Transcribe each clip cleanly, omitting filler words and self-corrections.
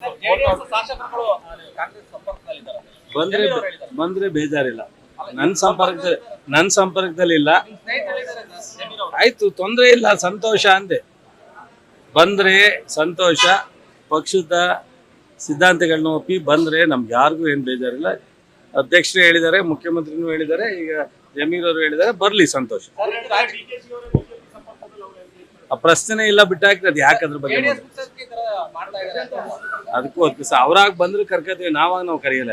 JDS ಶಾಸಕರುಗಳು Congress ಸಂಪರ್ಕದಲ್ಲಿದ್ದಾರೆ. ಬಂದ್ರೆ ಜಮೀರ್ ಅವರು ಹೇಳಿದ್ದಾರೆ. ಬಂದ್ರೆ ಬೇಜಾರಿಲ್ಲ. ನನ್ನ ಸಂಪರ್ಕದಲ್ಲಿ ಇಲ್ಲ. ನಿಮ್ ಸ್ನೇಹಿತರು ಹೇಳಿದ್ದಾರೆ ಜಮೀರ್ ಅವರು. ಆಯ್ತು, ತೊಂದರೆ ಇಲ್ಲ, ಸಂತೋಷ ಅಂದೆ. ಬಂದ್ರೆ ಸಂತೋಷ. ಪಕ್ಷದ ಸಿದ್ಧಾಂತಗಳನ್ನ ಒಪ್ಪಿ ಬಂದ್ರೆ ನಮ್ಗೆ ಯಾರಿಗೂ ಏನು ಬೇಜಾರಿಲ್ಲ. ಅಧ್ಯಕ್ಷರೇ ಹೇಳಿದ್ದಾರೆ, ಮುಖ್ಯಮಂತ್ರಿನೂ ಹೇಳಿದ್ದಾರೆ, ಈಗ ಜಮೀರ್ ಅವರು ಹೇಳಿದ್ದಾರೆ, ಬರ್ಲಿ ಸಂತೋಷ. ಆ ಪ್ರಶ್ನೆ ಇಲ್ಲ, ಬಿಟ್ಟಾಕ್ತದೆ. ಯಾಕೆ ಅದ್ರ ಬಗ್ಗೆ ಜೆಡಿಎಸ್ ಪಕ್ಷಕ್ಕೆ ಈ ತರ ಮಾಡ್ತಾ ಇದ್ದಾರೆ ಅಂತ. ಅದಕ್ಕೂ ಅದಕ್ಕೆ ಅವ್ರಾಗ ಬಂದ್ರೆ ಕರ್ಕೋತೀವಿ, ನಾವು ಕರೆಯಲ್ಲ.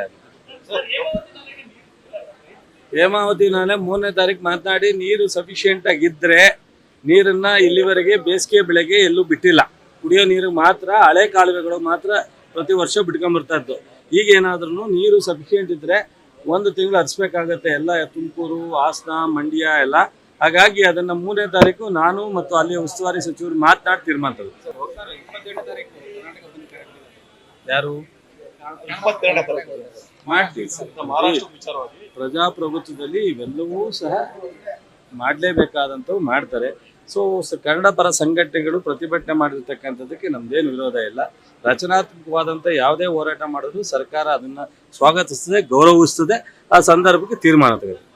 ಹೇಮಾವತಿ ನಾಳೆ 3ನೇ ತಾರೀಕು ಮಾತನಾಡಿ ನೀರು ಸಫಿಶಿಯೆಂಟ್ ಆಗಿದ್ರೆ ನೀರನ್ನ ಇಲ್ಲಿವರೆಗೆ ಬೇಸಿಗೆ ಬೆಳೆಗೆ ಎಲ್ಲೂ ಬಿಟ್ಟಿಲ್ಲ. ಕುಡಿಯೋ ನೀರು ಮಾತ್ರ, ಹಳೆ ಕಾಲುವೆಗಳು ಮಾತ್ರ ಪ್ರತಿ ವರ್ಷ ಬಿಟ್ಕೊಂಡ್ಬರ್ತಾ ಇತ್ತು. ಈಗ ಏನಾದ್ರೂ ನೀರು ಸಫಿಶಿಯೆಂಟ್ ಇದ್ರೆ 1 ತಿಂಗಳು ಹರಿಸ್ಬೇಕಾಗತ್ತೆ, ಎಲ್ಲ ತುಮಕೂರು, ಹಾಸನ, ಮಂಡ್ಯ ಎಲ್ಲ. ಹಾಗಾಗಿ ಅದನ್ನ 3ನೇ ತಾರೀಕು ನಾನು ಮತ್ತು ಅಲ್ಲಿ ಉಸ್ತುವಾರಿ ಸಚಿವರು ಮಾತನಾಡಿ ತೀರ್ಮಾನ ಯಾರು ಮಾಡ್ತೀವಿ. ಪ್ರಜಾಪ್ರಭುತ್ವದಲ್ಲಿ ಇವೆಲ್ಲವೂ ಸಹ ಮಾಡಲೇಬೇಕಾದಂಥವು ಮಾಡ್ತಾರೆ. ಸೊ ಕನ್ನಡ ಪರ ಸಂಘಟನೆಗಳು ಪ್ರತಿಭಟನೆ ಮಾಡಿರ್ತಕ್ಕಂಥದ್ದಕ್ಕೆ ನಮ್ದೇನು ವಿರೋಧ ಇಲ್ಲ. ರಚನಾತ್ಮಕವಾದಂಥ ಯಾವುದೇ ಹೋರಾಟ ಮಾಡೋದು ಸರ್ಕಾರ ಅದನ್ನ ಸ್ವಾಗತಿಸ್ತದೆ, ಗೌರವಿಸ್ತದೆ. ಆ ಸಂದರ್ಭಕ್ಕೆ ತೀರ್ಮಾನ ತೆಗೆದುಕೊಳ್ಳುತ್ತೆ.